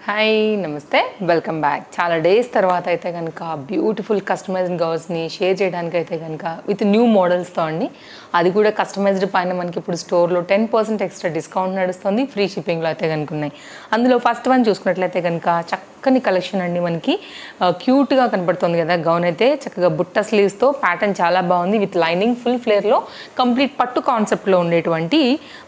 Hi నమస్తే welcome back. చాలా days తర్వాత అయితే కనుక బ్యూటిఫుల్ కస్టమైజ్డ్ గౌన్స్ని షేర్ చేయడానికి అయితే కనుక విత్ న్యూ మోడల్స్తో అండి. అది కూడా కస్టమైజ్డ్ పైన మనకి ఇప్పుడు స్టోర్లో 10% ఎక్స్ట్రా డిస్కౌంట్ నడుస్తుంది. ఫ్రీ షిప్పింగ్లో అయితే కనుక ఉన్నాయి. అందులో ఫస్ట్ వన్ చూసుకున్నట్లయితే కనుక చక్కని కలెక్షన్ అండి. మనకి క్యూట్గా కనపడుతుంది కదా గౌన్ అయితే. చక్కగా బుట్ట స్లీవ్స్తో ప్యాటర్న్ చాలా బాగుంది. విత్ లైనింగ్ ఫుల్ ఫ్లేర్లో కంప్లీట్ పట్టు కాన్సెప్ట్లో ఉండేటువంటి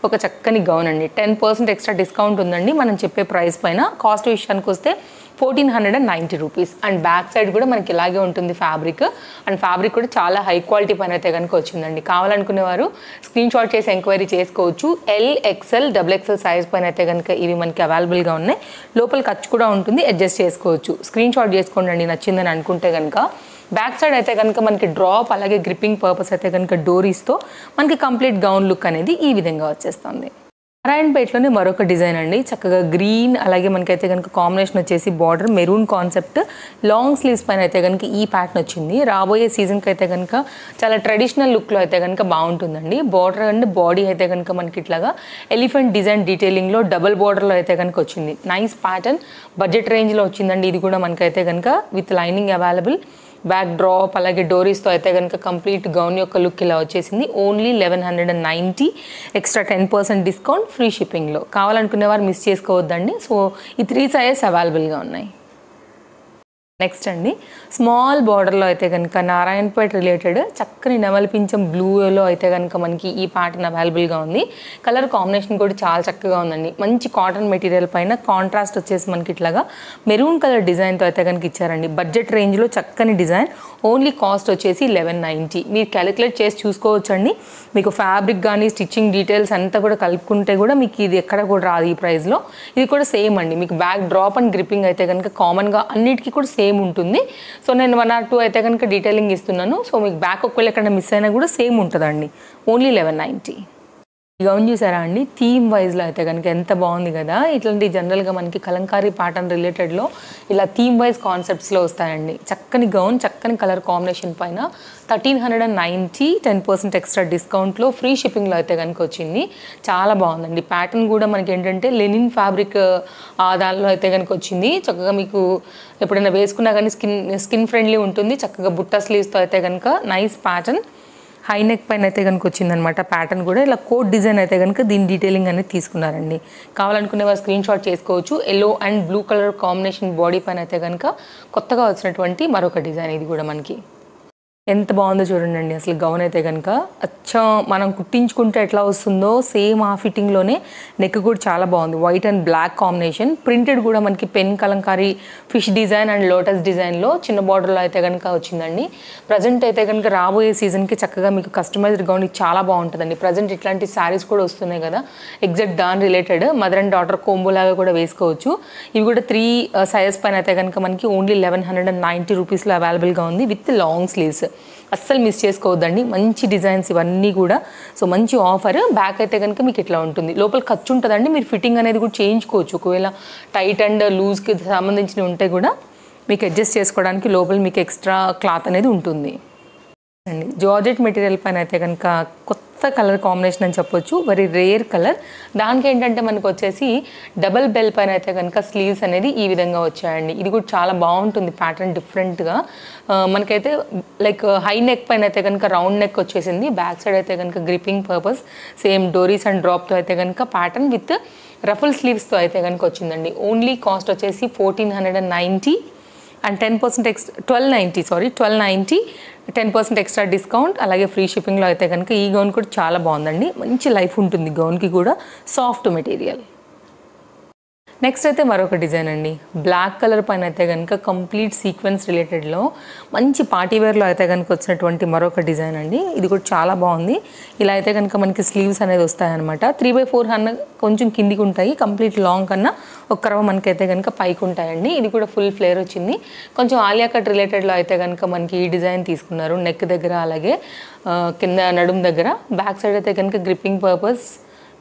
ఒక చక్కని గౌన్ అండి. 10% ఎక్స్ట్రా డిస్కౌంట్ ఉందండి మనం చెప్పే ప్రైస్ పైన. కాస్ట్ విషయానికి వస్తే 1490 రూపీస్. అండ్ బ్యాక్ సైడ్ కూడా మనకి ఇలాగే ఉంటుంది ఫ్యాబ్రిక్. అండ్ ఫ్యాబ్రిక్ కూడా చాలా హై క్వాలిటీ పైన అయితే కనుక వచ్చిందండి. కావాలనుకునేవారు స్క్రీన్ షాట్ చేసి ఎంక్వైరీ చేసుకోవచ్చు. XL, XXL సైజ్ పైన అయితే కనుక ఇవి మనకి అవైలబుల్గా ఉన్నాయి. లోపల ఖర్చు కూడా ఉంటుంది, అడ్జస్ట్ చేసుకోవచ్చు. స్క్రీన్ షాట్ చేసుకోండి నచ్చిందని అనుకుంటే కనుక. బ్యాక్ సైడ్ అయితే కనుక మనకి డ్రాప్ అలాగే గ్రిప్పింగ్ పర్పస్ అయితే కనుక డోరీస్తో మనకి కంప్లీట్ గౌన్ లుక్ అనేది ఈ విధంగా వచ్చేస్తుంది. నారాయణపేటలోనే మరొక డిజైన్ అండి. చక్కగా గ్రీన్ అలాగే మనకైతే కనుక కాంబినేషన్ వచ్చేసి border maroon concept long sleeves పైన అయితే కనుక ఈ ప్యాటర్న్ వచ్చింది. రాబోయే సీజన్కి అయితే కనుక చాలా ట్రెడిషనల్ లుక్లో అయితే కనుక బాగుంటుందండి. బార్డర్ అండ్ బాడీ అయితే కనుక మనకి ఇట్లాగా ఎలిఫెంట్ డిజైన్ డీటెయిలింగ్లో డబుల్ బార్డర్లో అయితే కనుక వచ్చింది. నైస్ ప్యాటర్న్, బడ్జెట్ రేంజ్లో వచ్చిందండి. ఇది కూడా మనకైతే కనుక with lining available. Back drop అలాగే డోరీస్తో అయితే కనుక కంప్లీట్ గౌన్ యొక్క లుక్ ఇలా వచ్చేసింది. ఓన్లీ 1190 ఎక్స్ట్రా 10% డిస్కౌంట్ ఫ్రీ షిప్పింగ్లో. కావాలనుకునే వారు మిస్ చేసుకోవద్దండి. సో ఈ 3 సైజెస్ అవైలబుల్గా ఉన్నాయి. నెక్స్ట్ అండి, స్మాల్ బార్డర్లో అయితే కనుక నారాయణపేట రిలేటెడ్ చక్కని నెమలి పింఛం బ్లూలో అయితే కనుక మనకి ఈ ప్యాటర్న్ అవైలబుల్గా ఉంది. కలర్ కాంబినేషన్ కూడా చాలా చక్కగా ఉందండి. మంచి కాటన్ మెటీరియల్ పైన కాంట్రాస్ట్ వచ్చేసి మనకి ఇట్లాగా మెరూన్ కలర్ డిజైన్తో అయితే కనుక ఇచ్చారండి. బడ్జెట్ రేంజ్లో చక్కని డిజైన్. ఓన్లీ కాస్ట్ వచ్చేసి 1190. మీరు క్యాలిక్యులేట్ చేసి చూసుకోవచ్చండి. మీకు ఫ్యాబ్రిక్ కానీ స్టిచ్చింగ్ డీటెయిల్స్ అంతా కూడా కలుపుకుంటే కూడా మీకు ఇది ఎక్కడ కూడా రాదు ఈ ప్రైస్లో. ఇది కూడా సేమ్ అండి. మీకు బ్యాక్ డ్రాప్ అండ్ గ్రిప్పింగ్ అయితే కనుక కామన్గా అన్నిటికీ కూడా సేమ్ ఉంటుంది. సో నేను 1 or 2 అయితే కనుక డీటెయిలింగ్ ఇస్తున్నాను. సో మీకు బ్యాక్ ఒకవేళ ఎక్కడ మిస్ అయినా కూడా సేమ్ ఉంటుందండి. ఓన్లీ 1190. ఈ గౌన్ చూసారా అండి, థీమ్ వైజ్లో అయితే కనుక ఎంత బాగుంది కదా. ఇట్లాంటి జనరల్గా మనకి కలంకారీ ప్యాటర్న్ రిలేటెడ్లో ఇలా థీమ్ వైజ్ కాన్సెప్ట్స్లో వస్తాయండి. చక్కని గౌన్, చక్కని కలర్ కాంబినేషన్ పైన 1390 10% ఎక్స్ట్రా డిస్కౌంట్లో ఫ్రీ షిప్పింగ్లో అయితే కనుక వచ్చింది. చాలా బాగుందండి. ప్యాటర్న్ కూడా మనకి ఏంటంటే లెనిన్ ఫ్యాబ్రిక్ దానిలో అయితే కనుక వచ్చింది. చక్కగా మీకు ఎప్పుడైనా వేసుకున్నా కానీ స్కిన్ ఫ్రెండ్లీ ఉంటుంది. చక్కగా బుట్ట స్లీవ్స్తో అయితే కనుక నైస్ ప్యాటర్న్. హై నెక్ పైన అయితే కనుక వచ్చిందనమాట. ప్యాటర్న్ కూడా ఇలా కోట్ డిజైన్ అయితే కనుక దీని డీటెయిలింగ్ అనేది తీసుకున్నారండి. కావాలనుకునే వారు స్క్రీన్ షాట్ చేసుకోవచ్చు. Yellow and blue colour combination body పైన అయితే కనుక కొత్తగా వచ్చినటువంటి మరొక డిజైన్. ఇది కూడా మనకి ఎంత బాగుందో చూడండి. అసలు గౌన్ అయితే కనుక అచ్చం మనం కుట్టించుకుంటే ఎట్లా వస్తుందో సేమ్ ఆ ఫిట్టింగ్లోనే. నెక్ కూడా చాలా బాగుంది. White and black combination. Printed కూడా మనకి pen Kalamkari fish design and lotus డిజైన్లో చిన్న బార్డర్లో అయితే కనుక వచ్చిందండి. ప్రజెంట్ అయితే కనుక రాబోయే సీజన్కి చక్కగా మీకు కస్టమైజ్డ్ గౌన్ చాలా బాగుంటుందండి. ప్రజెంట్ ఇట్లాంటి శారీస్ కూడా వస్తున్నాయి కదా, ఎగ్జాక్ట్ దాని related mother and daughter combo లాగా కూడా వేసుకోవచ్చు. ఇవి కూడా 3 సైజెస్ పైన అయితే కనుక మనకి ఓన్లీ 1190 రూపీస్లో అవైలబుల్గా ఉంది విత్ లాంగ్ స్లీవ్స్. అస్సలు మిస్ చేసుకోవద్దండి. మంచి డిజైన్స్ ఇవన్నీ కూడా. సో మంచి ఆఫర్. బ్యాక్ అయితే కనుక మీకు ఇట్లా ఉంటుంది. లోపల ఖర్చు ఉంటుందండి. మీరు ఫిట్టింగ్ అనేది కూడా చేయించుకోవచ్చు. ఒకవేళ టైట్ అండ్ లూజ్కి సంబంధించినవి ఉంటే కూడా మీకు అడ్జస్ట్ చేసుకోవడానికి లోపల మీకు ఎక్స్ట్రా క్లాత్ అనేది ఉంటుంది అండి. జార్జెట్ మెటీరియల్ పైన అయితే కనుక కొత్త కలర్ కాంబినేషన్ అని చెప్పొచ్చు. Very rare colour. దానికి ఏంటంటే మనకు వచ్చేసి డబల్ బెల్ పైన అయితే కనుక స్లీవ్స్ అనేది ఈ విధంగా వచ్చాయండి. ఇది కూడా చాలా బాగుంటుంది ప్యాటర్న్ డిఫరెంట్గా. మనకైతే లైక్ హై నెక్ పైన అయితే కనుక రౌండ్ నెక్ వచ్చేసింది. బ్యాక్ సైడ్ అయితే కనుక గ్రిప్పింగ్ పర్పస్ సేమ్ డోరీస్ అండ్ డ్రాప్తో అయితే కనుక ప్యాటర్న్ విత్ రఫుల్ స్లీవ్స్తో అయితే కనుక వచ్చిందండి. ఓన్లీ కాస్ట్ వచ్చేసి 1490 అండ్ 10% ఎక్స్ట్రా 1290 10% ఎక్స్ట్రా డిస్కౌంట్ అలాగే ఫ్రీ షిప్పింగ్లో అయితే కనుక ఈ గౌన్ కూడా చాలా బాగుందండి. మంచి లైఫ్ ఉంటుంది గౌన్కి కూడా. Soft material. నెక్స్ట్ అయితే మరొక డిజైన్ అండి. బ్లాక్ కలర్ పైన అయితే కనుక కంప్లీట్ సీక్వెన్స్ రిలేటెడ్లో మంచి పార్టీవేర్లో అయితే కనుక వచ్చినటువంటి మరొక డిజైన్ అండి. ఇది కూడా చాలా బాగుంది. ఇలా అయితే కనుక మనకి స్లీవ్స్ అనేది వస్తాయన్నమాట. 3/4 కన్నా కొంచెం కిందికి ఉంటాయి. కంప్లీట్ లాంగ్ కన్నా ఒక రవ మనకైతే కనుక పైకి ఉంటాయండి. ఇది కూడా ఫుల్ ఫ్లేర్ వచ్చింది. కొంచెం ఆలియా కట్ రిలేటెడ్లో అయితే కనుక మనకి ఈ డిజైన్ తీసుకున్నారు. నెక్ దగ్గర అలాగే కింద నడుం దగ్గర. బ్యాక్ సైడ్ అయితే కనుక గ్రిప్పింగ్ పర్పస్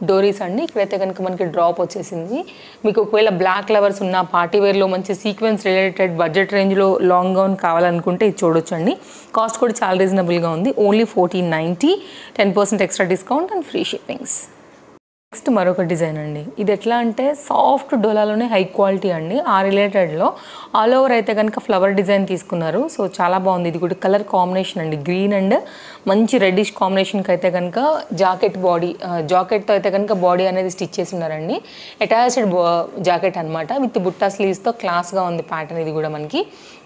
డోరీస్ అండి. ఇక్కడైతే కనుక మనకి డ్రాప్ వచ్చేసింది. మీకు ఒకవేళ బ్లాక్ లవర్స్ ఉన్న పార్టీవేర్లో మంచి సీక్వెన్స్ రిలేటెడ్ బడ్జెట్ రేంజ్లో లాంగ్ గౌన్ కావాలనుకుంటే ఇది చూడొచ్చండి. కాస్ట్ కూడా చాలా రీజనబుల్గా ఉంది. Only 1490 10% extra discount and free shippings. Next మరొక డిజైన్ అండి. ఇది ఎట్లా అంటే సాఫ్ట్ డోలాలోనే హై క్వాలిటీ అండి. ఆ రిలేటెడ్లో ఆల్ ఓవర్ అయితే కనుక ఫ్లవర్ డిజైన్ తీసుకున్నారు. సో చాలా బాగుంది. ఇది కూడా కలర్ కాంబినేషన్ అండి. గ్రీన్ అండ్ మంచి రెడ్డిష్ కాంబినేషన్కి అయితే కనుక జాకెట్తో అయితే కనుక బాడీ అనేది స్టిచ్ చేసి ఉన్నారండి. అటాచ్డ్ జాకెట్ అనమాట విత్ బుట్టా స్లీవ్స్తో క్లాస్గా ఉంది ప్యాటర్న్. ఇది కూడా మనకి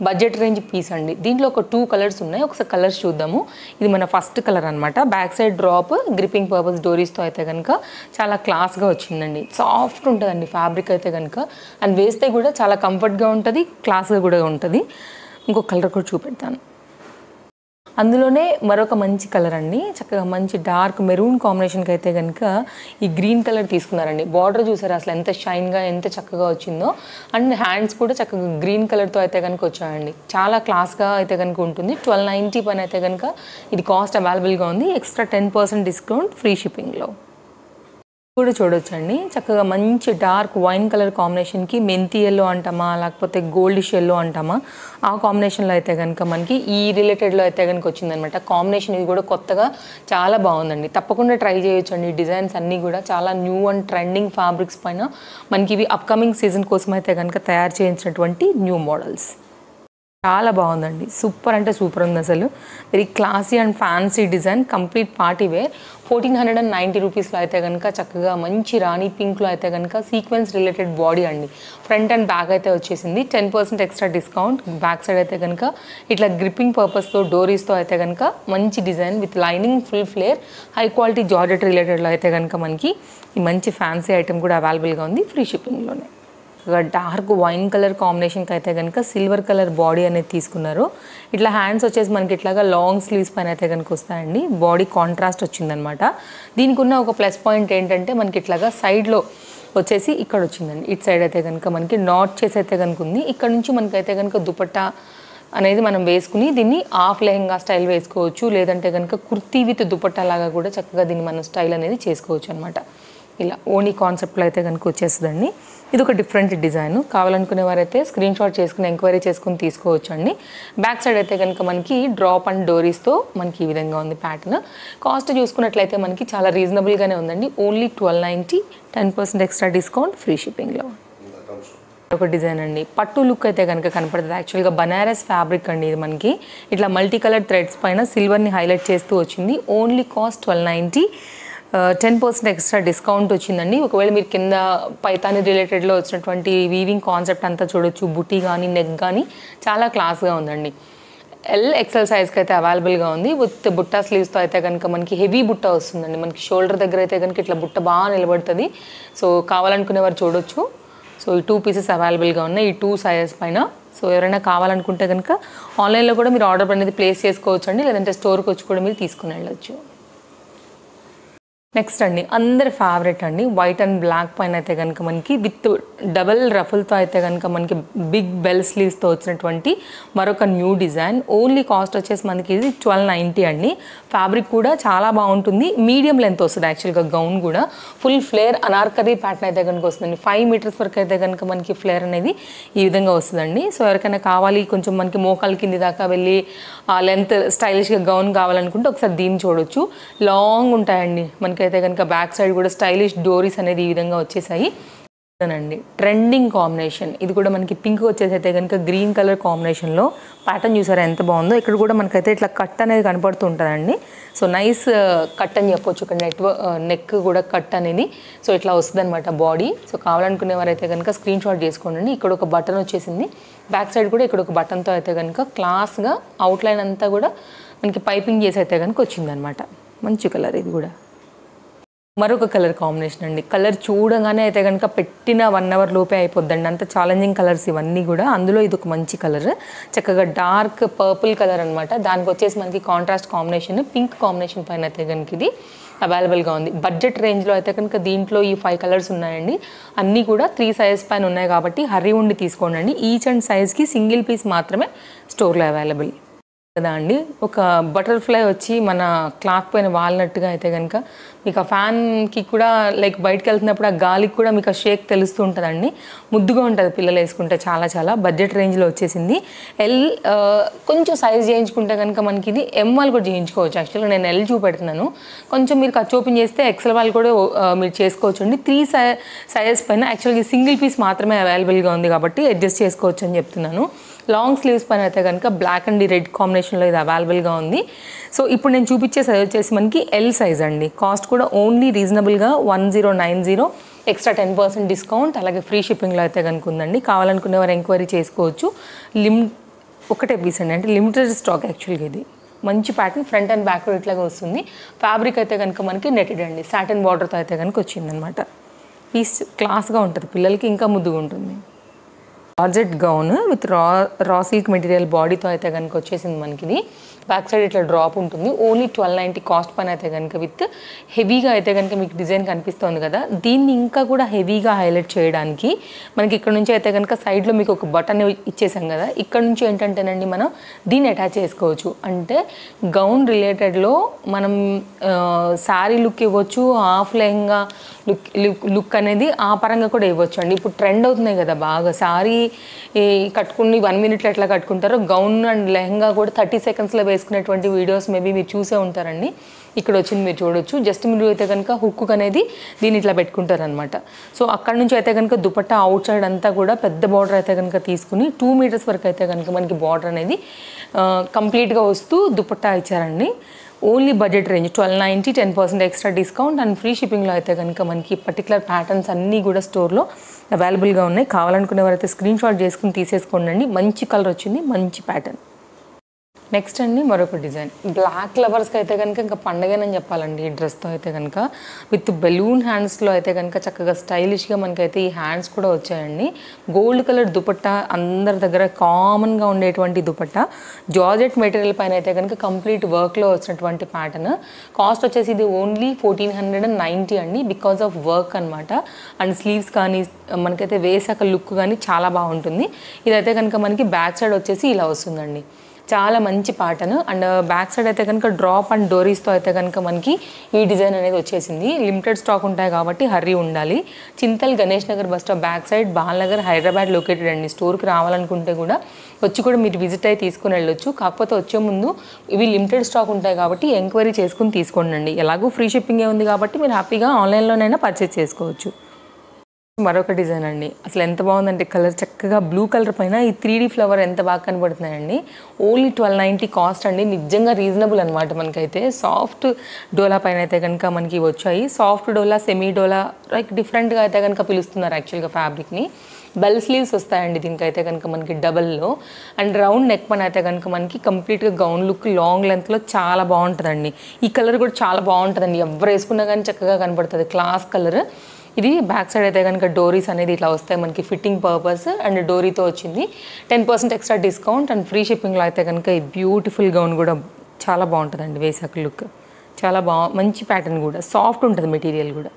బడ్జెట్ రేంజ్ పీస్ అండి. దీంట్లో ఒక 2 కలర్స్ ఉన్నాయి. ఒకసారి కలర్స్ చూద్దాము. ఇది మన ఫస్ట్ కలర్ అనమాట. Back side drop gripping purpose డోరీస్తో అయితే కనుక చాలా క్లాస్గా వచ్చిందండి. సాఫ్ట్ ఉంటుందండి ఫ్యాబ్రిక్ అయితే కనుక. అండ్ వేస్తే కూడా చాలా కంఫర్ట్గా ఉంటుంది, క్లాస్గా కూడా ఉంటుంది. ఇంకొక కలర్ కూడా చూపెడతాను. అందులోనే మరొక మంచి కలర్ అండి. చక్కగా మంచి డార్క్ మెరూన్ కాంబినేషన్కి అయితే కనుక ఈ గ్రీన్ కలర్ తీసుకున్నారండి. బార్డర్ చూసారు అసలు ఎంత షైన్గా ఎంత చక్కగా వచ్చిందో. అండ్ హ్యాండ్స్ కూడా చక్కగా గ్రీన్ కలర్తో అయితే కనుక వచ్చాయండి. చాలా క్లాస్గా అయితే కనుక ఉంటుంది. 1290 పైన అయితే కనుక ఇది కాస్ట్ అవైలబుల్గా ఉంది. ఎక్స్ట్రా 10% డిస్కౌంట్ ఫ్రీ షిప్పింగ్లో కూడా చూడొచ్చండి. చక్కగా మంచి డార్క్ వైన్ కలర్ కాంబినేషన్కి మెంతి ఎల్లో అంటామా లేకపోతే గోల్డిష్ ఎల్లో అంటామా ఆ కాంబినేషన్లో అయితే కనుక మనకి ఈ రిలేటెడ్లో అయితే కనుక వచ్చిందనమాట. కాంబినేషన్ ఇది కూడా కొత్తగా చాలా బాగుందండి. తప్పకుండా ట్రై చేయొచ్చండి. ఈ డిజైన్స్ అన్నీ కూడా చాలా న్యూ అండ్ ట్రెండింగ్ ఫ్యాబ్రిక్స్ పైన మనకి ఇవి అప్కమింగ్ సీజన్ కోసం అయితే కనుక తయారు చేయించినటువంటి న్యూ మోడల్స్. చాలా బాగుందండి. సూపర్ అంటే సూపర్ ఉంది అసలు. Very classy and fancy design. Complete party wear. 1490 రూపీస్లో అయితే కనుక చక్కగా మంచి రాణి పింక్లో అయితే కనుక సీక్వెన్స్ రిలేటెడ్ బాడీ అండి. ఫ్రంట్ అండ్ బ్యాక్ అయితే వచ్చేసింది. 10% ఎక్స్ట్రా డిస్కౌంట్. బ్యాక్ సైడ్ అయితే కనుక ఇట్లా గ్రిప్పింగ్ పర్పస్తో డోరీస్తో అయితే కనుక మంచి design with lining full flare high quality georgette రిలేటెడ్లో అయితే కనుక మనకి ఈ మంచి ఫ్యాన్సీ ఐటమ్ కూడా అవైలబుల్గా ఉంది ఫ్రీ షిప్పింగ్లోనే. డార్క్ వైన్ కలర్ కాంబినేషన్కి అయితే కనుక సిల్వర్ కలర్ బాడీ అనేది తీసుకున్నారు. ఇట్లా హ్యాండ్స్ వచ్చేసి మనకి ఇట్లాగా లాంగ్ స్లీవ్స్ పైన అయితే కనుక వస్తాయండి. బాడీ కాంట్రాస్ట్ వచ్చిందనమాట. దీనికి ఉన్న ఒక ప్లస్ పాయింట్ ఏంటంటే మనకి ఇట్లాగా సైడ్లో వచ్చేసి ఇక్కడ వచ్చిందండి. ఇటు సైడ్ అయితే కనుక మనకి నాట్ చేసి అయితే కనుక ఉంది. ఇక్కడ నుంచి మనకైతే కనుక దుపట్టా అనేది మనం వేసుకుని దీన్ని హాఫ్ లెహంగా స్టైల్ వేసుకోవచ్చు. లేదంటే కనుక కుర్తీ విత్ దుపట్టా లాగా కూడా చక్కగా దీన్ని మనం స్టైల్ అనేది చేసుకోవచ్చు అనమాట. ఇలా ఓనీ కాన్సెప్ట్లో అయితే కనుక వచ్చేస్తుందండి. ఇది ఒక డిఫరెంట్ డిజైన్. కావాలనుకునే వారైతే స్క్రీన్ షాట్ చేసుకుని ఎంక్వైరీ చేసుకుని తీసుకోవచ్చు అండి. బ్యాక్ సైడ్ అయితే కనుక మనకి డ్రాప్ అండ్ డోరీస్తో మనకి ఈ విధంగా ఉంది ప్యాటర్న్. కాస్ట్ చూసుకున్నట్లయితే మనకి చాలా రీజనబుల్గానే ఉందండి. ఓన్లీ 1290, 10% ఎక్స్ట్రా డిస్కౌంట్ ఫ్రీ షిప్పింగ్లో. ఒక డిజైన్ అండి. పట్టు లుక్ అయితే కనుక కనపడుతుంది. యాక్చువల్గా బనారస్ ఫ్యాబ్రిక్ అండి. ఇది మనకి ఇట్లా మల్టీ కలర్ థ్రెడ్స్ పైన సిల్వర్ని హైలైట్ చేస్తూ వచ్చింది. ఓన్లీ కాస్ట్ 1290, 10% ఎక్స్ట్రా డిస్కౌంట్ వచ్చిందండి. ఒకవేళ మీరు కింద పైతాని రిలేటెడ్లో వచ్చినటువంటి వీవింగ్ కాన్సెప్ట్ అంతా చూడొచ్చు. బుటీ కానీ నెక్ కానీ చాలా క్లాస్గా ఉందండి. XL సైజ్కి అయితే అవైలబుల్గా ఉంది. విత్ బుట్టా స్లీవ్స్తో అయితే కనుక మనకి హెవీ బుట్ట వస్తుందండి. మనకి షోల్డర్ దగ్గర అయితే కనుక ఇట్లా బుట్ట బాగా నిలబడుతుంది. సో కావాలనుకునేవారు చూడొచ్చు. సో ఈ 2 పీసెస్ అవైలబుల్గా ఉన్నాయి ఈ 2 సైజెస్ పైన. సో ఎవరైనా కావాలనుకుంటే కనుక ఆన్లైన్లో కూడా మీరు ఆర్డర్ అనేది ప్లేస్ చేసుకోవచ్చు అండి. లేదంటే స్టోర్కి వచ్చి కూడా మీరు తీసుకుని వెళ్ళొచ్చు. నెక్స్ట్ అండి అందరి ఫేవరెట్ అండి. వైట్ అండ్ బ్లాక్ పైన అయితే కనుక మనకి విత్ డబల్ రఫుల్తో అయితే కనుక మనకి బిగ్ బెల్ స్లీవ్స్తో వచ్చినటువంటి మరొక న్యూ డిజైన్. ఓన్లీ కాస్ట్ వచ్చేసి మనకి ఇది 1290 అండి. ఫ్యాబ్రిక్ కూడా చాలా బాగుంటుంది. మీడియం లెంత్ వస్తుంది. యాక్చువల్గా గౌన్ కూడా ఫుల్ ఫ్లేర్ అనార్కరీ ప్యాటర్న్ అయితే కనుక వస్తుందండి. 5 మీటర్స్ వరకు అయితే కనుక మనకి ఫ్లేర్ అనేది ఈ విధంగా వస్తుందండి. సో ఎవరికైనా కావాలి కొంచెం మనకి మోకాల కింది దాకా వెళ్ళి లెంత్ స్టైలిష్గా గౌన్ కావాలనుకుంటే ఒకసారి దీన్ని చూడొచ్చు. లాంగ్ ఉంటాయండి. మనకి అయితే కనుక బ్యాక్ సైడ్ కూడా స్టైలిష్ డోరీస్ అనేది ఈ విధంగా వచ్చేసాయి అండి. Trending combination. ఇది కూడా మనకి పింక్ వచ్చేసి అయితే కనుక గ్రీన్ కలర్ కాంబినేషన్లో ప్యాటర్న్ చూసారా ఎంత బాగుందో. ఇక్కడ కూడా మనకైతే ఇట్లా కట్ అనేది కనపడుతూ ఉంటుందండి. సో నైస్ కట్ అని చెప్పొచ్చు. ఇక్కడ నెక్ కూడా కట్ అనేది సో ఇట్లా వస్తుంది అనమాట బాడీ. సో కావాలనుకునే వారైతే కనుక స్క్రీన్ షాట్ చేసుకోండి. ఇక్కడ ఒక బటన్ వచ్చేసింది. బ్యాక్ సైడ్ కూడా ఇక్కడ ఒక బటన్తో అయితే కనుక క్లాస్గా అవుట్లైన్ అంతా కూడా మనకి పైపింగ్ చేసి అయితే కనుక వచ్చిందనమాట. మంచి కలర్ ఇది కూడా. మరొక కలర్ కాంబినేషన్ అండి. కలర్ చూడగానే అయితే కనుక పెట్టిన 1 అవర్ లోపే అయిపోద్దండి. అంత ఛాలెంజింగ్ కలర్స్ ఇవన్నీ కూడా. అందులో ఇది ఒక మంచి కలర్. చక్కగా డార్క్ పర్పుల్ కలర్ అనమాట. దానికి వచ్చేసి మనకి కాంట్రాస్ట్ కాంబినేషన్ పింక్ కాంబినేషన్ పైన అయితే కనుక ఇది అవైలబుల్గా ఉంది. బడ్జెట్ రేంజ్లో అయితే కనుక దీంట్లో ఈ 5 కలర్స్ ఉన్నాయండి. అన్నీ కూడా 3 సైజెస్ పైన ఉన్నాయి కాబట్టి హర్రీ ఉండి తీసుకోండి. ఈచ్ అండ్ సైజ్కి సింగిల్ పీస్ మాత్రమే స్టోర్లో అవైలబుల్. కదా అండి, ఒక బటర్ఫ్లై వచ్చి మన క్లాత్ పైన వాలినట్టుగా అయితే కనుక మీకు ఆ ఫ్యాన్కి కూడా లైక్ బయటకు వెళ్తున్నప్పుడు ఆ గాలికి కూడా మీకు ఆ షేక్ తెలుస్తూ ఉంటుందండి. ముద్దుగా ఉంటుంది పిల్లలు వేసుకుంటే. చాలా చాలా బడ్జెట్ రేంజ్లో వచ్చేసింది. ఎల్ కొంచెం సైజ్ చేయించుకుంటే కనుక మనకి ఇది ఎం వాళ్ళు కూడా చేయించుకోవచ్చు. యాక్చువల్గా నేను ఎల్ చూపెడుతున్నాను. కొంచెం మీరు ఖర్చు ఓపెన్ చేస్తే ఎక్సెల్ వాళ్ళు కూడా మీరు చేసుకోవచ్చు అండి. 3 సైజెస్ పైన యాక్చువల్గా సింగిల్ పీస్ మాత్రమే అవైలబుల్గా ఉంది కాబట్టి అడ్జస్ట్ చేసుకోవచ్చు అని చెప్తున్నాను. లాంగ్ స్లీవ్స్ పైన అయితే కనుక బ్లాక్ అండ్ రెడ్ కాంబినేషన్లో ఇది అవైలబుల్గా ఉంది. సో ఇప్పుడు నేను చూపించే సైజ్ వచ్చేసి మనకి ఎల్ సైజ్ అండి. కాస్ట్ కూడా ఓన్లీ రీజనబుల్గా 1090, ఎక్స్ట్రా 10% డిస్కౌంట్, అలాగే ఫ్రీ షిప్పింగ్లో అయితే కనుక ఉందండి. కావాలనుకునే వారు ఎంక్వైరీ చేసుకోవచ్చు. ఒకటే పీస్ అండి, అంటే లిమిటెడ్ స్టాక్ యాక్చువల్గా. ఇది మంచి ప్యాటర్న్, ఫ్రంట్ అండ్ బ్యాక్ ఇట్లాగా వస్తుంది. ఫ్యాబ్రిక్ అయితే కనుక మనకి నెటెడ్ అండి, సాటిన్ బార్డర్తో అయితే కనుక వచ్చిందనమాట. పీస్ క్లాస్గా ఉంటుంది, పిల్లలకి ఇంకా ముద్దుగా ఉంటుంది. Georgette gown with raw silk material బాడీతో అయితే కనుక వచ్చేసింది మనకి. ఇది బ్యాక్ సైడ్ ఇట్లా డ్రాప్ ఉంటుంది. ఓన్లీ 1290 కాస్ట్ పైన అయితే కనుక విత్ హెవీగా అయితే కనుక మీకు డిజైన్ కనిపిస్తుంది కదా, దీన్ని ఇంకా కూడా హెవీగా హైలైట్ చేయడానికి మనకి ఇక్కడ నుంచి అయితే కనుక సైడ్లో మీకు ఒక బటన్ ఇచ్చేసాం కదా, ఇక్కడ నుంచి ఏంటంటేనండి మనం దీన్ని అటాచ్ చేసుకోవచ్చు. అంటే గౌన్ రిలేటెడ్లో మనం శారీ లుక్ ఇవ్వచ్చు, హాఫ్ లెహంగా లుక్ అనేది ఆ పరంగా కూడా ఇవ్వచ్చు అండి. ఇప్పుడు ట్రెండ్ అవుతున్నాయి కదా బాగా, శారీ కట్టుకుని 1 minute ఎట్లా కట్టుకుంటారో గౌన్ అండ్ లెహంగా కూడా 30 secondsలో వేసుకునేటువంటి వీడియోస్ మేబీ మీరు చూసే ఉంటారండి. ఇక్కడ వచ్చింది మీరు చూడొచ్చు. జస్ట్ మీరు అయితే కనుక హుక్ అనేది దీన్ని ఇట్లా పెట్టుకుంటారనమాట. సో అక్కడ నుంచి అయితే కనుక దుపట్టా అవుట్ సైడ్ అంతా కూడా పెద్ద బార్డర్ అయితే కనుక తీసుకుని 2 meters వరకు అయితే కనుక మనకి బార్డర్ అనేది కంప్లీట్గా వస్తూ దుపట్టా ఇచ్చారండి. Only budget range 1290, 10% extra discount and free షిప్పింగ్లో అయితే కనుక మనకి పర్టికులర్ ప్యాటర్న్స్ అన్నీ కూడా స్టోర్లో అవైలబుల్గా ఉన్నాయి. కావాలనుకునే వారైతే స్క్రీన్ షాట్ చేసుకుని తీసేసుకోండి. మంచి కలర్ వచ్చింది, మంచి ప్యాటర్న్. నెక్స్ట్ అండి మరొక డిజైన్, బ్లాక్ లవర్స్కి అయితే కనుక ఇంకా పండగనని చెప్పాలండి. ఈ డ్రెస్తో అయితే కనుక విత్ బెలూన్ హ్యాండ్స్లో అయితే కనుక చక్కగా స్టైలిష్గా మనకైతే ఈ హ్యాండ్స్ కూడా వచ్చాయండి. గోల్డ్ కలర్ దుపట్టా అందరి దగ్గర కామన్గా ఉండేటువంటి దుపట్టా, జార్జెట్ మెటీరియల్ పైన అయితే కనుక కంప్లీట్ వర్క్లో వచ్చినటువంటి ప్యాటర్న్. కాస్ట్ వచ్చేసి ఇది ఓన్లీ 1490 అండి, బికాస్ ఆఫ్ వర్క్ అనమాట. అండ్ స్లీవ్స్ కానీ మనకైతే వేసాక లుక్ కానీ చాలా బాగుంటుంది. ఇదైతే కనుక మనకి బ్యాక్ సైడ్ వచ్చేసి ఇలా వస్తుందండి. చాలా మంచి ప్యాటర్న్. అండ్ బ్యాక్ సైడ్ అయితే కనుక డ్రాప్ అండ్ డోరీస్తో అయితే కనుక మనకి ఈ డిజైన్ అనేది వచ్చేసింది. లిమిటెడ్ స్టాక్ ఉంటాయి కాబట్టి హర్రీ ఉండాలి. Chintal Ganesh Nagar bus stop back side, Balanagar, Hyderabad located అండి. స్టోర్కి రావాలనుకుంటే కూడా వచ్చి కూడా మీరు విజిట్ అయ్యి తీసుకుని వెళ్ళొచ్చు. కాకపోతే వచ్చే ముందు ఇవి లిమిటెడ్ స్టాక్ ఉంటాయి కాబట్టి ఎంక్వైరీ చేసుకుని తీసుకోండి. ఎలాగో ఫ్రీ షిప్పింగే ఉంది కాబట్టి మీరు హ్యాపీగా ఆన్లైన్లోనైనా పర్చేస్ చేసుకోవచ్చు. మరొక డిజైన్ అండి, అసలు ఎంత బాగుందంటే కలర్ చక్కగా బ్లూ కలర్ పైన ఈ 3D ఫ్లవర్ ఎంత బాగా కనబడుతున్నాయండి. ఓన్లీ 1290 కాస్ట్ అండి. నిజంగా రీజనబుల్ అనమాట. మనకైతే సాఫ్ట్ డోలా పైన అయితే కనుక మనకి వచ్చాయి. సాఫ్ట్ డోలా, సెమీ డోలా, లైక్ డిఫరెంట్గా అయితే కనుక పిలుస్తున్నారు యాక్చువల్గా ఫ్యాబ్రిక్ని. బెల్ స్లీవ్స్ వస్తాయండి దీనికైతే కనుక మనకి డబల్లో. అండ్ రౌండ్ నెక్ పైన అయితే కనుక మనకి కంప్లీట్గా గౌన్ లుక్ లాంగ్ లెంత్లో చాలా బాగుంటుందండి. ఈ కలర్ కూడా చాలా బాగుంటుందండి, ఎవరు వేసుకున్నా కానీ చక్కగా కనబడుతుంది. క్లాస్ కలర్ ఇది. బ్యాక్ సైడ్ అయితే కనుక డోరీస్ అనేది ఇట్లా వస్తాయి మనకి ఫిట్టింగ్ పర్పస్, అండ్ డోరీతో వచ్చింది. 10% ఎక్స్ట్రా డిస్కౌంట్ అండ్ ఫ్రీ షిప్పింగ్లో అయితే కనుక ఈ బ్యూటిఫుల్ గౌన్ కూడా చాలా బాగుంటుందండి. వేసాక లుక్ చాలా మంచి ప్యాటర్న్ కూడా, సాఫ్ట్ ఉంటుంది మెటీరియల్ కూడా.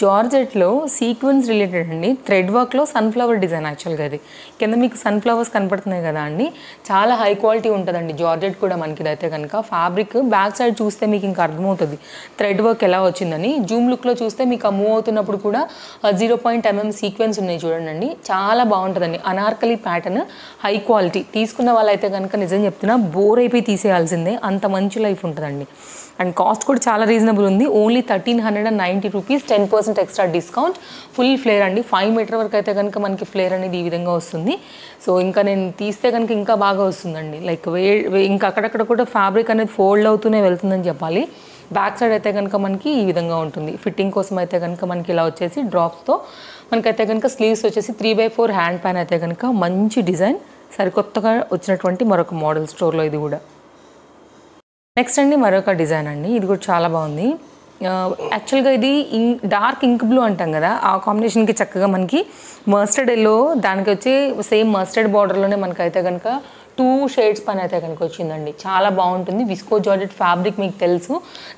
జార్జెట్లో సీక్వెన్స్ రిలేటెడ్ అండి, థ్రెడ్ వర్క్లో సన్ఫ్లవర్ డిజైన్. యాక్చువల్గా ఇది కింద మీకు సన్ఫ్లవర్స్ కనపడుతున్నాయి కదా అండి, చాలా హై క్వాలిటీ ఉంటుందండి జార్జెట్ కూడా మనకి. ఇదైతే కనుక ఫ్యాబ్రిక్ బ్యాక్ సైడ్ చూస్తే మీకు ఇంకా అర్థమవుతుంది థ్రెడ్ వర్క్ ఎలా వచ్చిందని. జూమ్ లుక్లో చూస్తే మీకు మూవ్ అవుతున్నప్పుడు కూడా 0.mm సీక్వెన్స్ ఉన్నాయి చూడండి, చాలా బాగుంటుందండి. Anarkali pattern, high quality. తీసుకున్న వాళ్ళైతే కనుక నిజం చెప్తున్నా బోర్ అయిపోయి తీసేయాల్సిందే, అంత మంచి లైఫ్ ఉంటుందండి. అండ్ కాస్ట్ కూడా చాలా రీజనబుల్ ఉంది. Only 1390 rupees, 10% extra discount. Full flare అండి, 5 meter వరకు అయితే కనుక మనకి ఫ్లేర్ అనేది ఈ విధంగా వస్తుంది. సో ఇంకా నేను తీస్తే కనుక ఇంకా బాగా వస్తుందండి. లైక్ ఇంకా అక్కడక్కడ కూడా ఫ్యాబ్రిక్ అనేది ఫోల్డ్ అవుతూనే వెళ్తుందని చెప్పాలి. బ్యాక్ సైడ్ అయితే కనుక మనకి ఈ విధంగా ఉంటుంది. ఫిట్టింగ్ కోసం అయితే కనుక మనకి ఇలా వచ్చేసి డ్రాప్స్తో మనకైతే కనుక స్లీవ్స్ వచ్చేసి 3/4 హ్యాండ్ ప్యాన్ అయితే కనుక మంచి డిజైన్. సరికొత్తగా వచ్చినటువంటి మరొక మోడల్ స్టోర్లో ఇది కూడా. నెక్స్ట్ అండి మరొక డిజైన్ అండి, ఇది కూడా చాలా బాగుంది. యాక్చువల్గా ఇది డార్క్ ఇంక్ బ్లూ అంటాం కదా, ఆ కాంబినేషన్కి చక్కగా మనకి మస్టర్డ్ ఎల్లో, దానికి వచ్చి సేమ్ మస్టర్డ్ బార్డర్లోనే మనకైతే కనుక 2 shades పైన అయితే కనుక వచ్చిందండి. చాలా బాగుంటుంది. విస్కో జార్జెట్ ఫ్యాబ్రిక్ మీకు తెలుసు,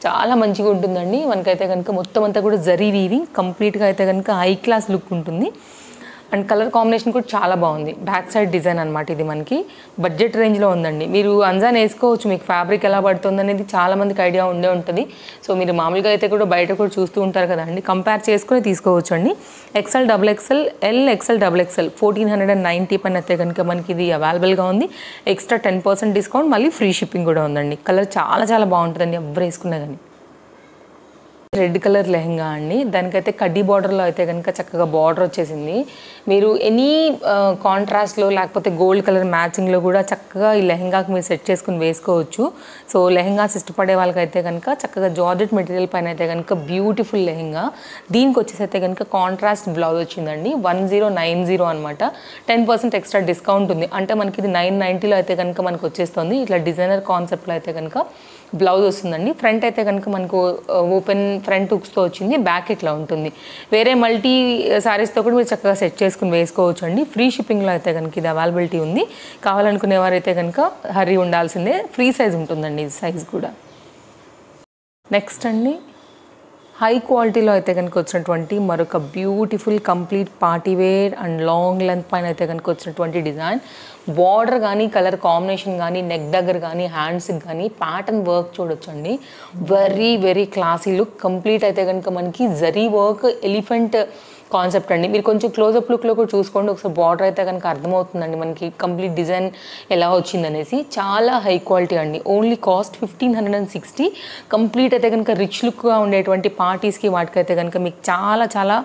చాలా మంచిగా ఉంటుందండి. మనకైతే కనుక మొత్తం అంతా కూడా జరీ వీవింగ్, కంప్లీట్గా అయితే కనుక హై క్లాస్ లుక్ ఉంటుంది. అండ్ కలర్ కాంబినేషన్ కూడా చాలా బాగుంది. బ్యాక్ సైడ్ డిజైన్ అనమాట. ఇది మనకి బడ్జెట్ రేంజ్లో ఉందండి. మీరు అంజాన్ వేసుకోవచ్చు, మీకు ఫ్యాబ్రిక్ ఎలా పడుతుంది అనేది చాలా మందికి ఐడియా ఉండే ఉంటుంది. సో మీరు మామూలుగా అయితే కూడా బయట కూడా చూస్తూ ఉంటారు కదండి, కంపేర్ చేసుకుని తీసుకోవచ్చు అండి. XL, XXL, L, XL, XXL 1490 పైన అయితే కనుక మనకి ఇది అవైలబుల్గా ఉంది. ఎక్స్ట్రా 10% డిస్కౌంట్, మళ్ళీ ఫ్రీ షిప్పింగ్ కూడా ఉందండి. కలర్ చాలా చాలా బాగుంటుందండి ఎవరు వేసుకున్నా కానీ. రెడ్ కలర్ లెహంగా అండి. దానికైతే కడ్డీ బార్డర్లో అయితే కనుక చక్కగా బార్డర్ వచ్చేసింది. మీరు ఎనీ కాంట్రాస్ట్లో లేకపోతే గోల్డ్ కలర్ మ్యాచింగ్లో కూడా చక్కగా ఈ లెహంగాకి మీరు సెట్ చేసుకుని వేసుకోవచ్చు. సో లెహంగాస్ ఇష్టపడే వాళ్ళకైతే కనుక చక్కగా జార్జెట్ మెటీరియల్ పైన అయితే కనుక బ్యూటిఫుల్ లెహంగా. దీనికి వచ్చేసి అయితే కనుక కాంట్రాస్ట్ బ్లౌజ్ వచ్చిందండి. 1090 అనమాట. 10% ఎక్స్ట్రా డిస్కౌంట్ ఉంది. అంటే మనకి ఇది 990లో అయితే కనుక మనకు వచ్చేస్తుంది. ఇట్లా డిజైనర్ కాన్సెప్ట్లో అయితే కనుక బ్లౌజ్ వస్తుందండి. ఫ్రంట్ అయితే కనుక మనకు ఓపెన్ ఫ్రంట్ హుక్స్తో వచ్చింది. బ్యాక్ ఇట్లా ఉంటుంది. వేరే మల్టీ శారీస్తో కూడా మీరు చక్కగా సెట్ చేసుకుని వేసుకోవచ్చు అండి. ఫ్రీ షిప్పింగ్లో అయితే కనుక ఇది అవైలబిలిటీ ఉంది. కావాలనుకునే వారైతే కనుక హర్రీ ఉండాల్సిందే. ఫ్రీ సైజ్ ఉంటుందండి ఇది సైజ్ కూడా. నెక్స్ట్ అండి, హై క్వాలిటీలో అయితే కనుక వచ్చినటువంటి మరొక beautiful complete party wear and long length పైన అయితే కనుక వచ్చినటువంటి డిజైన్. బార్డర్ కానీ కలర్ కాంబినేషన్ కానీ నెక్ దగ్గర కానీ హ్యాండ్స్కి కానీ ప్యాటర్న్ వర్క్ చూడొచ్చండి. Very very classy look. Complete అయితే కనుక మనకి జరీ వర్క్, ఎలిఫెంట్ కాన్సెప్ట్ అండి. మీరు కొంచెం క్లోజప్ లుక్లో కూడా చూసుకోండి ఒకసారి. బార్డర్ అయితే కనుక అర్థమవుతుందండి మనకి కంప్లీట్ డిజైన్ ఎలా వచ్చిందనేసి. చాలా హై క్వాలిటీ అండి. Only cost 1560. కంప్లీట్ అయితే కనుక రిచ్ లుక్గా ఉండేటువంటి పార్టీస్కి వాటికైతే కనుక మీకు చాలా చాలా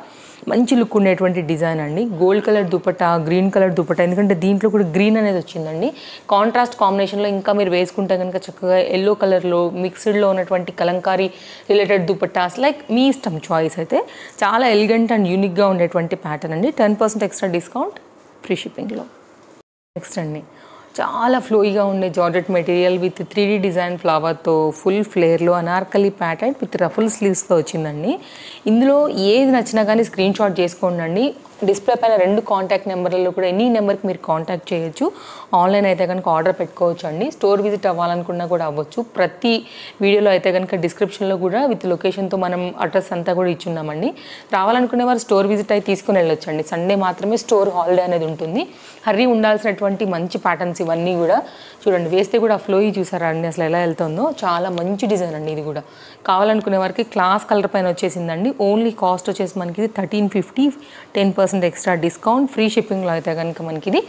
మంచి లుక్ ఉండేటువంటి డిజైన్ అండి. Gold colour dupatta, green colour dupatta, ఎందుకంటే దీంట్లో కూడా గ్రీన్ అనేది వచ్చిందండి. కాంట్రాస్ట్ కాంబినేషన్లో ఇంకా మీరు వేసుకుంటే కనుక చక్కగా ఎల్లో కలర్లో మిక్స్డ్లో ఉన్నటువంటి కలంకారీ రిలేటెడ్ దుపట్టాస్, లైక్ మీ ఇష్టం చాయిస్. అయితే చాలా ఎలిగెంట్ అండ్ యూనిక్గా ఉండేటువంటి ప్యాటర్న్ అండి. 10% ఎక్స్ట్రా డిస్కౌంట్, ఫ్రీ షిప్పింగ్లో. నెక్స్ట్ అండి, చాలా ఫ్లోయిగా ఉండే georgette material with 3D design ఫ్లవర్తో ఫుల్ ఫ్లేర్లో అనార్కలి ప్యాటర్న్ విత్ రఫుల్ స్లీవ్స్తో వచ్చిందండి. ఇందులో ఏది నచ్చినా కానీ స్క్రీన్ షాట్ చేసుకోండి. డిస్ప్లే పైన 2 కాంటాక్ట్ నెంబర్లలో కూడా ఎనీ నెంబర్కి మీరు కాంటాక్ట్ చేయొచ్చు. ఆన్లైన్ అయితే కనుక ఆర్డర్ పెట్టుకోవచ్చు అండి. స్టోర్ విజిట్ అవ్వాలనుకున్నా కూడా అవ్వచ్చు. ప్రతి వీడియోలో అయితే కనుక డిస్క్రిప్షన్లో కూడా విత్ లొకేషన్తో మనం అడ్రస్ అంతా కూడా ఇచ్చున్నామండి. రావాలనుకునే వారు స్టోర్ విజిట్ అయితే తీసుకుని వెళ్ళొచ్చు అండి. సండే మాత్రమే స్టోర్ హాలిడే అనేది ఉంటుంది. హర్రీ ఉండాల్సినటువంటి మంచి ప్యాటర్న్స్ ఇవన్నీ కూడా చూడండి. వేస్తే కూడా ఫ్లోయి చూసారా అండి అసలు ఎలా వెళ్తుందో. చాలా మంచి డిజైన్ అండి ఇది కూడా. కావాలనుకునే వారికి క్లాస్ కలర్ పైన వచ్చేసిందండి. ఓన్లీ కాస్ట్ వచ్చేసి మనకి ఇది 1350. 10% ఎక్స్ట్రా డిస్కౌంట్, ఫ్రీ షిప్పింగ్లో అయితే కనుక మనకి ఇది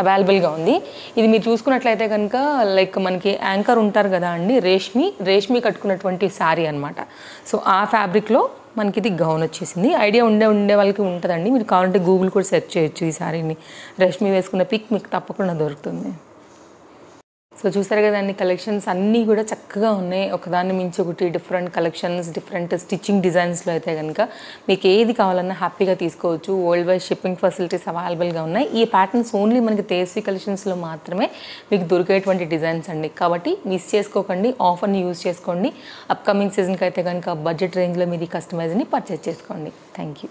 అవైలబుల్గా ఉంది. ఇది మీరు చూసుకున్నట్లయితే కనుక లైక్ మనకి యాంకర్ ఉంటారు కదా అండి, రేష్మి కట్టుకున్నటువంటి శారీ అనమాట. సో ఆ ఫ్యాబ్రిక్లో మనకి ఇది గౌన్ వచ్చేసింది. ఐడియా ఉండే వాళ్ళకి ఉంటుందండి. మీరు కావాలంటే గూగుల్ కూడా సెర్చ్ చేయొచ్చు. ఈ శారీని రేష్మి వేసుకున్న పిక్ మీకు తప్పకుండా దొరుకుతుంది. సో చూసారు కదండి, కలెక్షన్స్ అన్నీ కూడా చక్కగా ఉన్నాయి. ఒకదాన్ని మించి ఒకటి డిఫరెంట్ కలెక్షన్స్, డిఫరెంట్ స్టిచ్చింగ్ డిజైన్స్లో అయితే కనుక మీకు ఏది కావాలన్నా హ్యాపీగా తీసుకోవచ్చు. వరల్డ్ వైడ్ షిప్పింగ్ ఫెసిలిటీస్ అవైలబుల్గా ఉన్నాయి. ఈ ప్యాటర్న్స్ ఓన్లీ మనకి తేజస్వి కలెక్షన్స్లో మాత్రమే మీకు దొరికేటువంటి డిజైన్స్ అండి. కాబట్టి మిస్ చేసుకోకండి, ఆఫర్ని యూజ్ చేసుకోండి. అప్కమింగ్ సీజన్కి అయితే కనుక బడ్జెట్ రేంజ్లో మీరు ఈ కస్టమైజ్ని పర్చేస్ చేసుకోండి. Thank you.